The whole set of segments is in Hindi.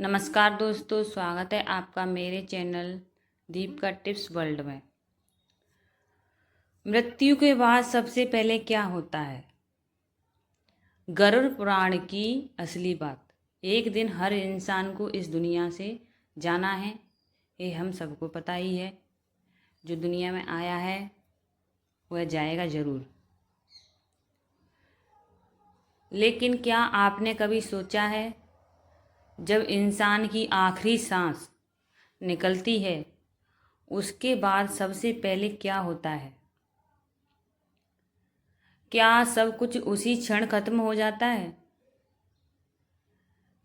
नमस्कार दोस्तों, स्वागत है आपका मेरे चैनल दीप का टिप्स वर्ल्ड में। मृत्यु के बाद सबसे पहले क्या होता है? गरुड़ पुराण की असली बात। एक दिन हर इंसान को इस दुनिया से जाना है, ये हम सबको पता ही है। जो दुनिया में आया है वह जाएगा ज़रूर। लेकिन क्या आपने कभी सोचा है, जब इंसान की आखिरी सांस निकलती है उसके बाद सबसे पहले क्या होता है? क्या सब कुछ उसी क्षण खत्म हो जाता है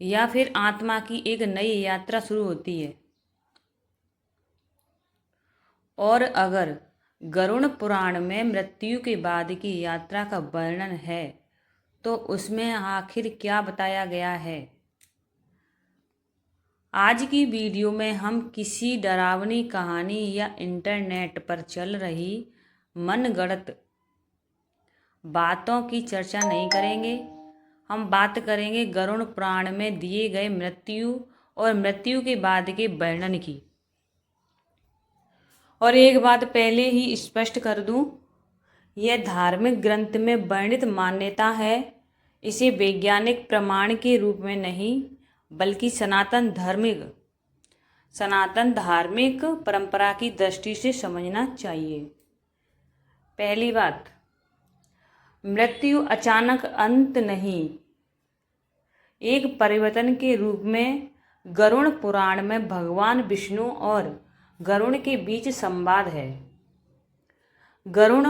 या फिर आत्मा की एक नई यात्रा शुरू होती है? और अगर गरुड़ पुराण में मृत्यु के बाद की यात्रा का वर्णन है तो उसमें आखिर क्या बताया गया है? आज की वीडियो में हम किसी डरावनी कहानी या इंटरनेट पर चल रही मनगढ़ंत बातों की चर्चा नहीं करेंगे। हम बात करेंगे गरुड़ पुराण में दिए गए मृत्यु और मृत्यु के बाद के वर्णन की। और एक बात पहले ही स्पष्ट कर दूं, यह धार्मिक ग्रंथ में वर्णित मान्यता है। इसे वैज्ञानिक प्रमाण के रूप में नहीं बल्कि सनातन धार्मिक परंपरा की दृष्टि से समझना चाहिए। पहली बात, मृत्यु अचानक अंत नहीं, एक परिवर्तन के रूप में गरुड़ पुराण में भगवान विष्णु और गरुड़ के बीच संवाद है। गरुड़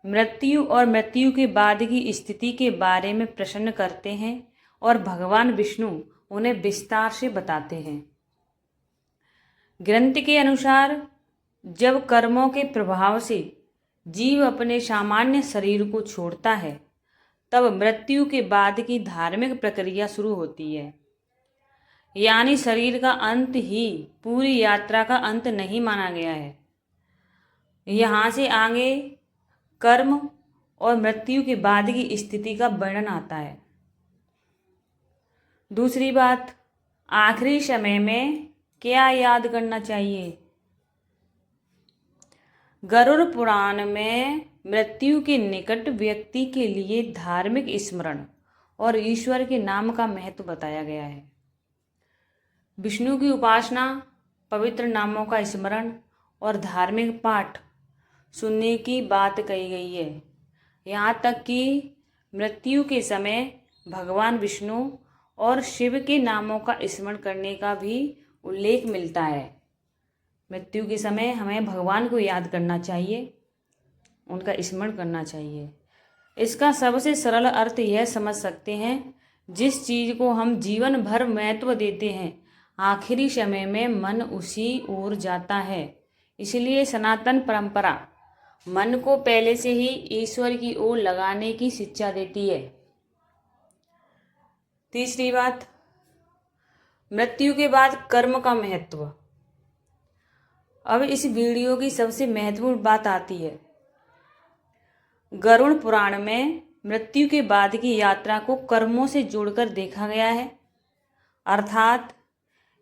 मृत्यु और मृत्यु के बाद की स्थिति के बारे में प्रश्न करते हैं और भगवान विष्णु उन्हें विस्तार से बताते हैं। ग्रंथ के अनुसार जब कर्मों के प्रभाव से जीव अपने सामान्य शरीर को छोड़ता है तब मृत्यु के बाद की धार्मिक प्रक्रिया शुरू होती है। यानी शरीर का अंत ही पूरी यात्रा का अंत नहीं माना गया है। यहाँ से आगे कर्म और मृत्यु के बाद की स्थिति का वर्णन आता है। दूसरी बात, आखिरी समय में क्या याद करना चाहिए? गरुड़ पुराण में मृत्यु के निकट व्यक्ति के लिए धार्मिक स्मरण और ईश्वर के नाम का महत्व बताया गया है। विष्णु की उपासना, पवित्र नामों का स्मरण और धार्मिक पाठ सुनने की बात कही गई है। यहाँ तक कि मृत्यु के समय भगवान विष्णु और शिव के नामों का स्मरण करने का भी उल्लेख मिलता है। मृत्यु के समय हमें भगवान को याद करना चाहिए, उनका स्मरण करना चाहिए। इसका सबसे सरल अर्थ यह समझ सकते हैं, जिस चीज़ को हम जीवन भर महत्व देते हैं आखिरी समय में मन उसी ओर जाता है। इसलिए सनातन परंपरा मन को पहले से ही ईश्वर की ओर लगाने की शिक्षा देती है। तीसरी बात, मृत्यु के बाद कर्म का महत्व। अब इस वीडियो की सबसे महत्वपूर्ण बात आती है। गरुड़ पुराण में मृत्यु के बाद की यात्रा को कर्मों से जोड़कर देखा गया है। अर्थात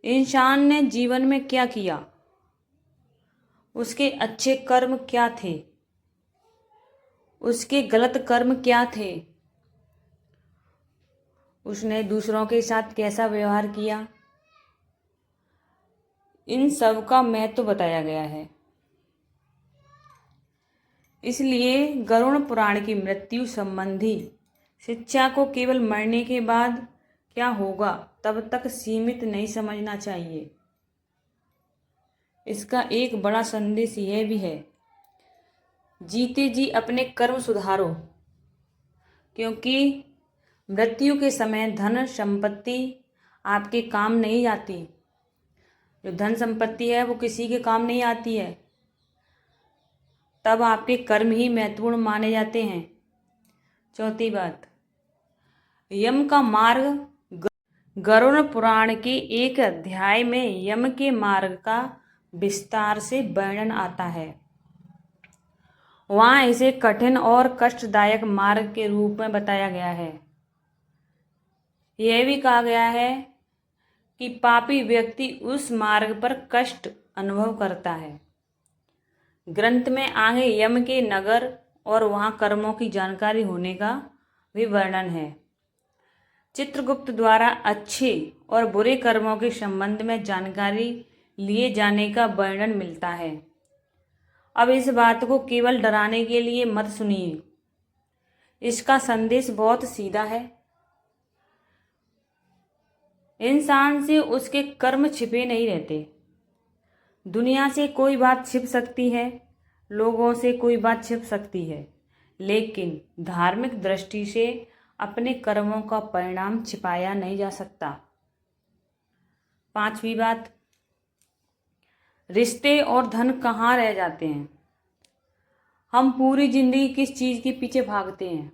इंसान ने जीवन में क्या किया, उसके अच्छे कर्म क्या थे, उसके गलत कर्म क्या थे, उसने दूसरों के साथ कैसा व्यवहार किया, इन सब का महत्व बताया गया है। इसलिए गरुड़ पुराण की मृत्यु संबंधी शिक्षा को केवल मरने के बाद क्या होगा तब तक सीमित नहीं समझना चाहिए। इसका एक बड़ा संदेश यह भी है, जीते जी अपने कर्म सुधारो, क्योंकि मृत्यु के समय धन संपत्ति आपके काम नहीं आती। जो धन संपत्ति है वो किसी के काम नहीं आती है। तब आपके कर्म ही महत्वपूर्ण माने जाते हैं। चौथी बात, यम का मार्ग। गरुड़ पुराण के एक अध्याय में यम के मार्ग का विस्तार से वर्णन आता है। वहाँ इसे कठिन और कष्टदायक मार्ग के रूप में बताया गया है। यह भी कहा गया है कि पापी व्यक्ति उस मार्ग पर कष्ट अनुभव करता है। ग्रंथ में आगे यम के नगर और वहां कर्मों की जानकारी होने का भी वर्णन है। चित्रगुप्त द्वारा अच्छे और बुरे कर्मों के संबंध में जानकारी लिए जाने का वर्णन मिलता है। अब इस बात को केवल डराने के लिए मत सुनिए, इसका संदेश बहुत सीधा है। इंसान से उसके कर्म छिपे नहीं रहते। दुनिया से कोई बात छिप सकती है, लोगों से कोई बात छिप सकती है, लेकिन धार्मिक दृष्टि से अपने कर्मों का परिणाम छिपाया नहीं जा सकता। 5वीं बात, रिश्ते और धन कहाँ रह जाते हैं। हम पूरी जिंदगी किस चीज के पीछे भागते हैं?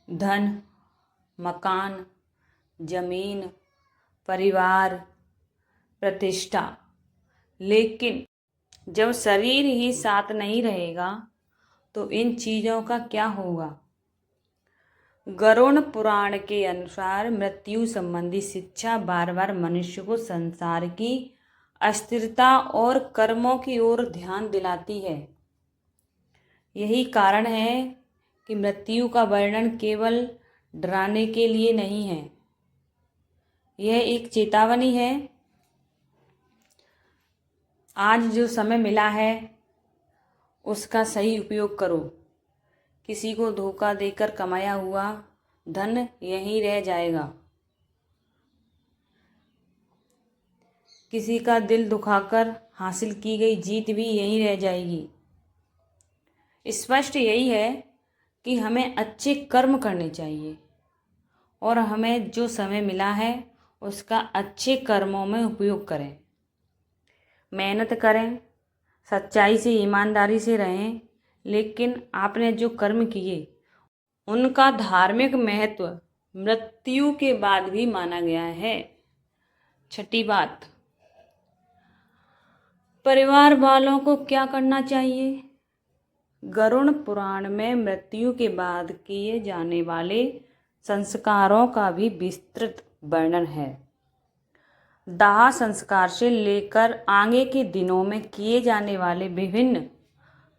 धन, मकान, जमीन, परिवार, प्रतिष्ठा। लेकिन जब शरीर ही साथ नहीं रहेगा तो इन चीजों का क्या होगा? गरुड़ पुराण के अनुसार मृत्यु संबंधी शिक्षा बार बार मनुष्य को संसार की अस्थिरता और कर्मों की ओर ध्यान दिलाती है। यही कारण है कि मृत्यु का वर्णन केवल डराने के लिए नहीं है, यह एक चेतावनी है। आज जो समय मिला है उसका सही उपयोग करो। किसी को धोखा देकर कमाया हुआ धन यहीं रह जाएगा, किसी का दिल दुखाकर हासिल की गई जीत भी यहीं रह जाएगी। स्पष्ट यही है कि हमें अच्छे कर्म करने चाहिए और हमें जो समय मिला है उसका अच्छे कर्मों में उपयोग करें। मेहनत करें, सच्चाई से ईमानदारी से रहें, लेकिन आपने जो कर्म किए उनका धार्मिक महत्व मृत्यु के बाद भी माना गया है। 6ठी बात, परिवार वालों को क्या करना चाहिए। गरुड़ पुराण में मृत्यु के बाद किए जाने वाले संस्कारों का भी विस्तृत वर्णन है। दाह संस्कार से लेकर आगे के दिनों में किए जाने वाले विभिन्न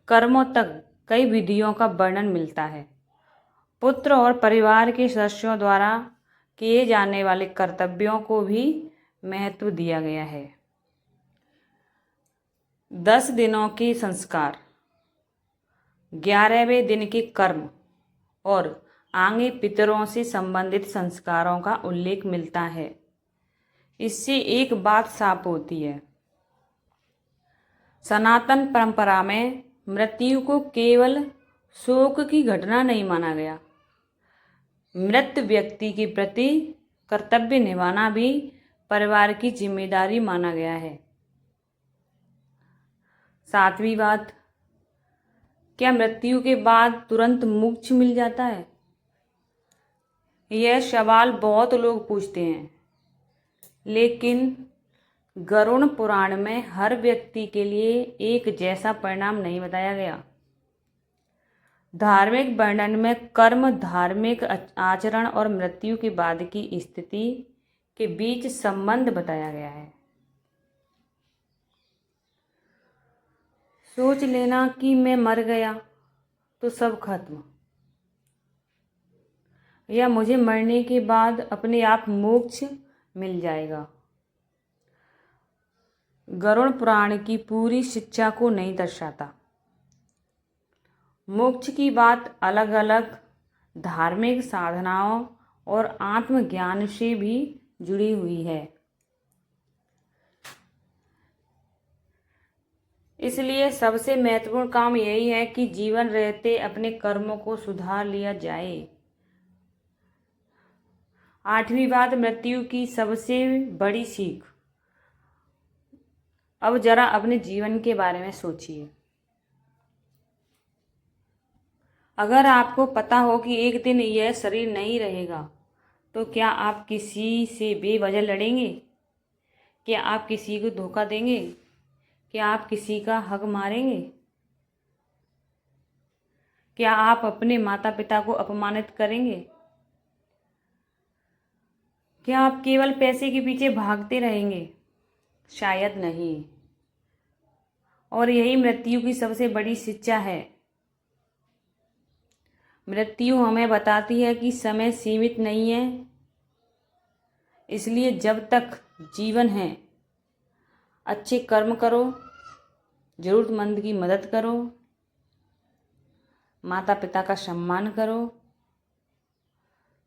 कर्मों तक कई विधियों का वर्णन मिलता है। पुत्र और परिवार के सदस्यों द्वारा किए जाने वाले कर्तव्यों को भी महत्व दिया गया है। 10 दिनों के संस्कार, 11वें दिन के कर्म और आगे पितरों से संबंधित संस्कारों का उल्लेख मिलता है। इससे एक बात साफ होती है, सनातन परंपरा में मृत्यु को केवल शोक की घटना नहीं माना गया। मृत व्यक्ति के प्रति कर्तव्य निभाना भी परिवार की जिम्मेदारी माना गया है। 7वीं बात, क्या मृत्यु के बाद तुरंत मोक्ष मिल जाता है? यह सवाल बहुत लोग पूछते हैं, लेकिन गरुड़ पुराण में हर व्यक्ति के लिए एक जैसा परिणाम नहीं बताया गया। धार्मिक वर्णन में कर्म, धार्मिक आचरण और मृत्यु के बाद की स्थिति के बीच संबंध बताया गया है। सोच लेना कि मैं मर गया तो सब खत्म, या मुझे मरने के बाद अपने आप मोक्ष मिल जाएगा, गरुड़ पुराण की पूरी शिक्षा को नहीं दर्शाता। मोक्ष की बात अलग अलग धार्मिक साधनाओं और आत्मज्ञान से भी जुड़ी हुई है। इसलिए सबसे महत्वपूर्ण काम यही है कि जीवन रहते अपने कर्मों को सुधार लिया जाए। 8वीं बात, मृत्यु की सबसे बड़ी सीख। अब जरा अपने जीवन के बारे में सोचिए। अगर आपको पता हो कि एक दिन यह शरीर नहीं रहेगा, तो क्या आप किसी से बेवजह लड़ेंगे? क्या आप किसी को धोखा देंगे? क्या आप किसी का हक मारेंगे? क्या आप अपने माता पिता को अपमानित करेंगे? क्या आप केवल पैसे के पीछे भागते रहेंगे? शायद नहीं। और यही मृत्यु की सबसे बड़ी शिक्षा है। मृत्यु हमें बताती है कि समय सीमित नहीं है, इसलिए जब तक जीवन है अच्छे कर्म करो, जरूरतमंद की मदद करो, माता पिता का सम्मान करो,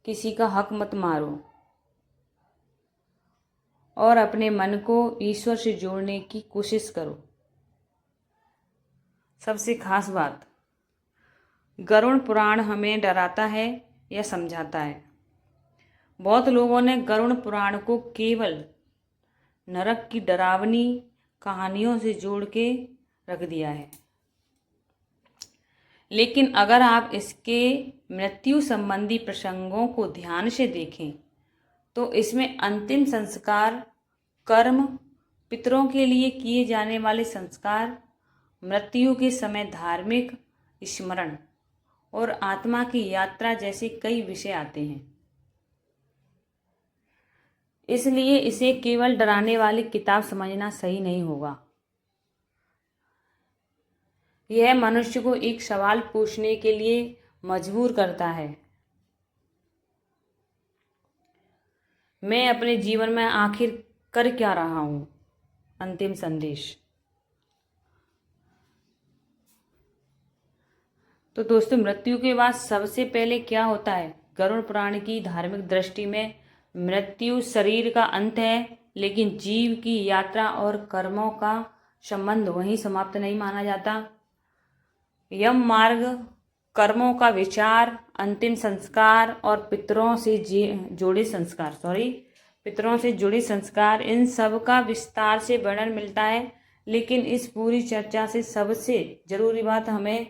किसी का हक मत मारो और अपने मन को ईश्वर से जोड़ने की कोशिश करो। सबसे खास बात, गरुड़ पुराण हमें डराता है या समझाता है? बहुत लोगों ने गरुड़ पुराण को केवल नरक की डरावनी कहानियों से जोड़ के रख दिया है, लेकिन अगर आप इसके मृत्यु संबंधी प्रसंगों को ध्यान से देखें तो इसमें अंतिम संस्कार, कर्म, पितरों के लिए किए जाने वाले संस्कार, मृत्यु के समय धार्मिक स्मरण और आत्मा की यात्रा जैसे कई विषय आते हैं। इसलिए इसे केवल डराने वाली किताब समझना सही नहीं होगा। यह मनुष्य को एक सवाल पूछने के लिए मजबूर करता है, मैं अपने जीवन में आखिर कर क्या रहा हूं? अंतिम संदेश। तो दोस्तों, मृत्यु के बाद सबसे पहले क्या होता है? गरुड़ पुराण की धार्मिक दृष्टि में मृत्यु शरीर का अंत है, लेकिन जीव की यात्रा और कर्मों का संबंध वहीं समाप्त नहीं माना जाता। यम मार्ग, कर्मों का विचार, अंतिम संस्कार और पितरों से जुड़े संस्कार, इन सब का विस्तार से वर्णन मिलता है। लेकिन इस पूरी चर्चा से सबसे जरूरी बात हमें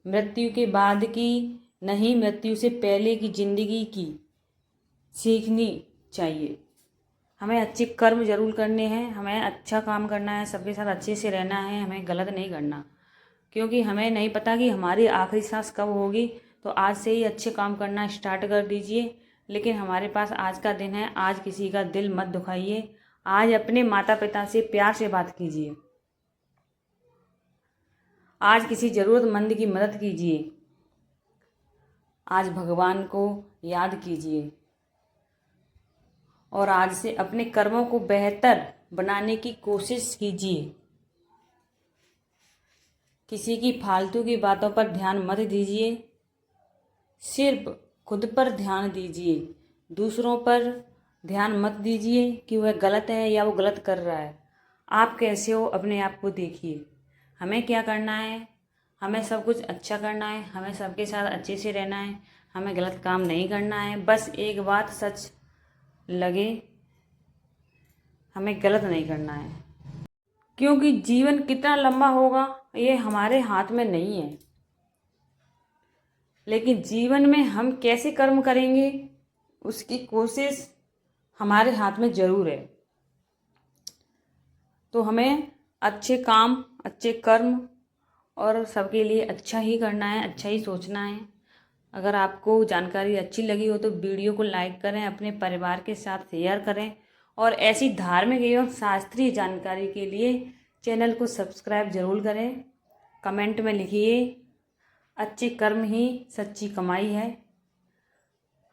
मृत्यु के बाद की नहीं, मृत्यु से पहले की जिंदगी की सीखनी चाहिए। हमें अच्छे कर्म जरूर करने हैं, हमें अच्छा काम करना है, सबके साथ अच्छे से रहना है, हमें गलत नहीं करना, क्योंकि हमें नहीं पता कि हमारी आखिरी सांस कब होगी। तो आज से ही अच्छे काम करना स्टार्ट कर दीजिए। लेकिन हमारे पास आज का दिन है, आज किसी का दिल मत दुखाइए, आज अपने माता पिता से प्यार से बात कीजिए, आज किसी ज़रूरतमंद की मदद कीजिए, आज भगवान को याद कीजिए और आज से अपने कर्मों को बेहतर बनाने की कोशिश कीजिए। किसी की फालतू की बातों पर ध्यान मत दीजिए, सिर्फ खुद पर ध्यान दीजिए। दूसरों पर ध्यान मत दीजिए कि वह गलत है या वो गलत कर रहा है। आप कैसे हो, अपने आप को देखिए। हमें क्या करना है? हमें सब कुछ अच्छा करना है, हमें सबके साथ अच्छे से रहना है, हमें गलत काम नहीं करना है। बस एक बात सच लगे, हमें गलत नहीं करना है, क्योंकि जीवन कितना लंबा होगा ये हमारे हाथ में नहीं है। लेकिन जीवन में हम कैसे कर्म करेंगे उसकी कोशिश हमारे हाथ में ज़रूर है। तो हमें अच्छे काम, अच्छे कर्म और सबके लिए अच्छा ही करना है, अच्छा ही सोचना है। अगर आपको जानकारी अच्छी लगी हो तो वीडियो को लाइक करें, अपने परिवार के साथ शेयर करें और ऐसी धार्मिक एवं शास्त्रीय जानकारी के लिए चैनल को सब्सक्राइब जरूर करें। कमेंट में लिखिए, अच्छे कर्म ही सच्ची कमाई है।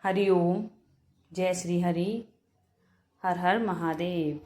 हरि ओम, जय श्री हरि, हर हर महादेव।